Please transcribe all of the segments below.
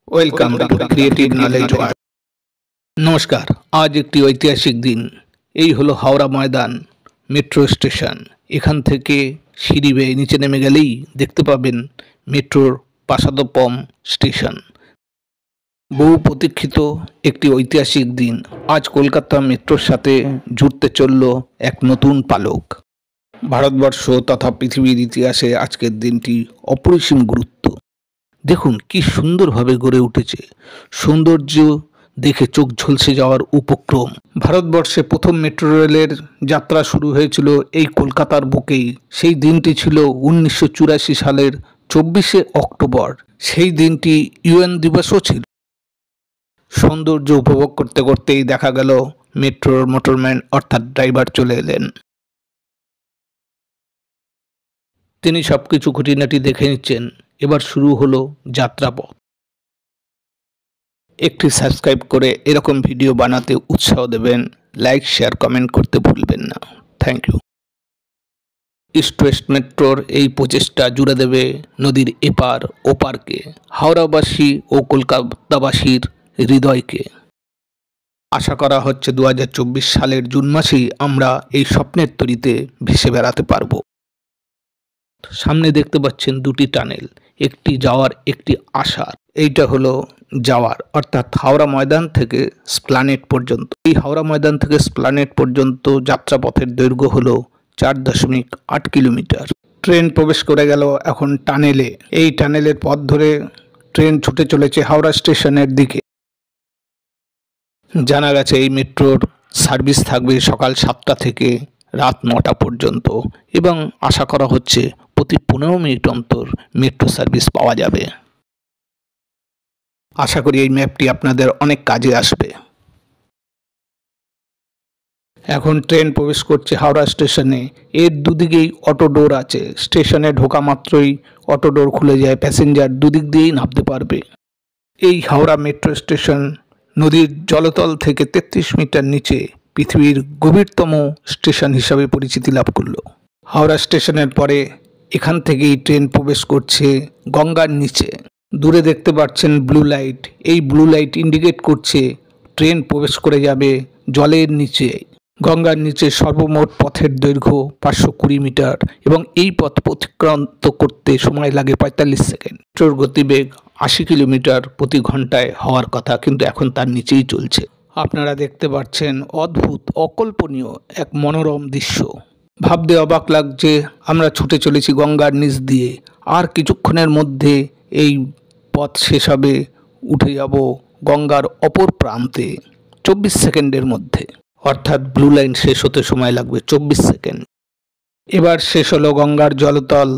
Welcome to creative knowledge world. নমস্কার। আজ একটি ঐতিহাসিক দিন। এই হলো হাওড়া ময়দান মেট্রো স্টেশন। এখান থেকে সিঁড়ি বেয়ে নিচে নেমে গেলেই দেখতে পাবেন মেট্রোর পাসাদপম স্টেশন। বহু প্রতীক্ষিত একটি ঐতিহাসিক দিন। আজ কলকাতা মেট্রোর সাথে জুড়তে চলল এক নতুন পালক। ভারতবর্ষ তথা পৃথিবীর ইতিহাসে আজকের দিনটি অপরিসীম গুরুত্ব। দেখুন কি সুন্দরভাবে গড়ে উঠেছে। সৌন্দর্য দেখে চোখ ঝলসে যাওয়ার উপক্রম। ভারতবর্ষে প্রথম মেট্রো রেলের যাত্রা শুরু হয়েছিল এই কলকাতার বুকেই। সেই দিনটি ছিল 1984 সালের 24শে অক্টোবর। সেই দিনটি ইউএন দিবসও ছিল। সৌন্দর্য উপভোগ করতে করতেই দেখা গেল মেট্রোর মোটরম্যান অর্থাৎ ড্রাইভার চলে এলেন। তিনি সবকিছু খুঁটিনাটি দেখে নিচ্ছেন। এবার শুরু হলো যাত্রাপথ। একটি সাবস্ক্রাইব করে এরকম ভিডিও বানাতে উৎসাহ দেবেন। লাইক শেয়ার কমেন্ট করতে ভুলবেন না। Thank you. ইস্ট ওয়েস্ট মেট্রোর এই প্রচেষ্টা জুড়ে দেবে নদীর এপার ওপারকে, হাওড়াবাসী ও কলকাতাবাসীর হৃদয়কে। আশা করা হচ্ছে 2024 সালের জুন মাসেই আমরা এই স্বপ্নের তরীতে ভেসে বেড়াতে পারবো। সামনে দেখতে পাচ্ছেন দুটি টানেল, একটি যাওয়ার একটি আসার। এইটা হলো যাওয়ার অর্থাৎ হাওড়া ময়দান থেকে স্প্লানেড পর্যন্ত। এই হাওড়া ময়দান থেকে স্প্লানেড পর্যন্ত যাত্রাপথের দৈর্ঘ্য হলো 4.8 কিলোমিটার। ট্রেন প্রবেশ করে গেল এখন টানেলে। এই টানেলের পথ ধরে ট্রেন ছুটে চলেছে হাওড়া স্টেশনের দিকে। জানা গেছে এই মেট্রোর সার্ভিস থাকবে সকাল 7টা থেকে রাত 9টা পর্যন্ত এবং আশা করা হচ্ছে প্রতি 15 মিনিট অন্তর মেট্রো সার্ভিস পাওয়া যাবে। আশা করি এই ম্যাপটি আপনাদের অনেক কাজে আসবে। এখন ট্রেন প্রবেশ করছে হাওড়া স্টেশনে। এর দুদিকেই অটো ডোর আছে। স্টেশনে ঢোকা মাত্রই অটো ডোর খুলে যায়, প্যাসেঞ্জার দুদিক দিয়েই নামতে পারবে। এই হাওড়া মেট্রো স্টেশন নদীর জলতল থেকে 33 মিটার নিচে পৃথিবীর গভীরতম স্টেশন হিসাবে পরিচিতি লাভ করল। হাওড়া স্টেশনের পরে এখান থেকেই ট্রেন প্রবেশ করছে গঙ্গার নিচে। দূরে দেখতে পাচ্ছেন ব্লু লাইট। এই ব্লু লাইট ইন্ডিকেট করছে ট্রেন প্রবেশ করে যাবে জলের নিচে। গঙ্গার নিচে সর্বমোট পথের দৈর্ঘ্য 520 মিটার এবং এই পথ অতিক্রান্ত করতে সময় লাগে 45 সেকেন্ড। মেট্রোর গতিবেগ 80 কিলোমিটার প্রতি ঘন্টায় হওয়ার কথা, কিন্তু এখন তার নিচেই চলছে। আপনারা দেখতে পাচ্ছেন অদ্ভুত অকল্পনীয় এক মনোরম দৃশ্য। ভাবতে অবাক লাগছে আমরা ছুটে চলেছি গঙ্গার নিচ দিয়ে। আর কিছুক্ষণের মধ্যে এই পথ শেষ হবে, উঠে যাব গঙ্গার অপর প্রান্তে 24 সেকেন্ডের মধ্যে। অর্থাৎ ব্লু লাইন শেষ হতে সময় লাগবে 24 সেকেন্ড। এবার শেষ হলো গঙ্গার জলতল।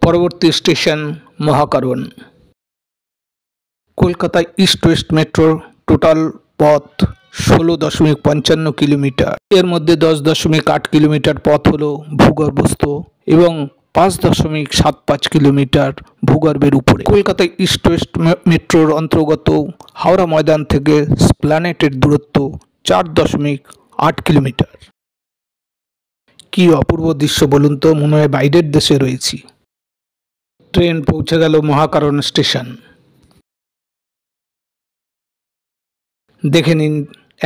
পরবর্তী স্টেশন মহাকারণ। কলকাতায় ইস্ট ওয়েস্ট মেট্রোর টোটাল পথ 16.55 কিলোমিটার। এর মধ্যে 10.8 কিলোমিটার পথ হলো ভূগর্ভস্থ এবং 5.75 কিলোমিটার ভূগর্ভের উপরে। কলকাতায় ইস্ট ওয়েস্ট মেট্রোর অন্তর্গত হাওড়া ময়দান থেকে স্প্লানেটের দূরত্ব 4.8 কিলোমিটার। কি অপূর্ব দৃশ্য বলুন তো, মনে হয় বাইরের দেশে রয়েছি। ট্রেন পৌঁছে গেল মহাকারণ স্টেশন। দেখে নিন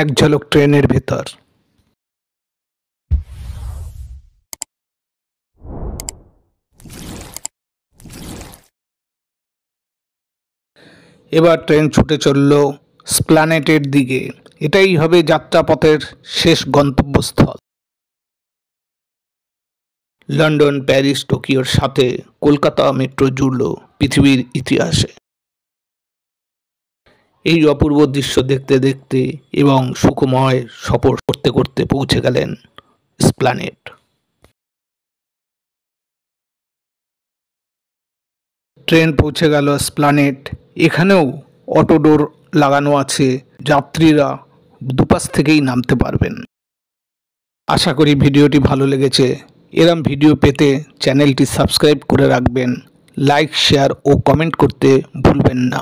এক ঝলক ট্রেনের ভেতর। এবার ট্রেন ছুটে চলল স্প্লানেটের দিকে। এটাই হবে যাত্রাপথের শেষ গন্তব্যস্থল। লন্ডন, প্যারিস, টোকিওর সাথে কলকাতা মেট্রো জুড়ল পৃথিবীর ইতিহাসে। এই অপূর্ব দৃশ্য দেখতে দেখতে এবং সুখময় সফর করতে করতে পৌঁছে গেলেন স্প্লানেড। ট্রেন পৌঁছে গেল স্প্লানেড। এখানেও অটো ডোর লাগানো আছে, যাত্রীরা দুপাশ থেকেই নামতে পারবেন। আশা করি ভিডিওটি ভালো লেগেছে। এরম ভিডিও পেতে চ্যানেলটি সাবস্ক্রাইব করে রাখবেন। লাইক শেয়ার ও কমেন্ট করতে ভুলবেন না।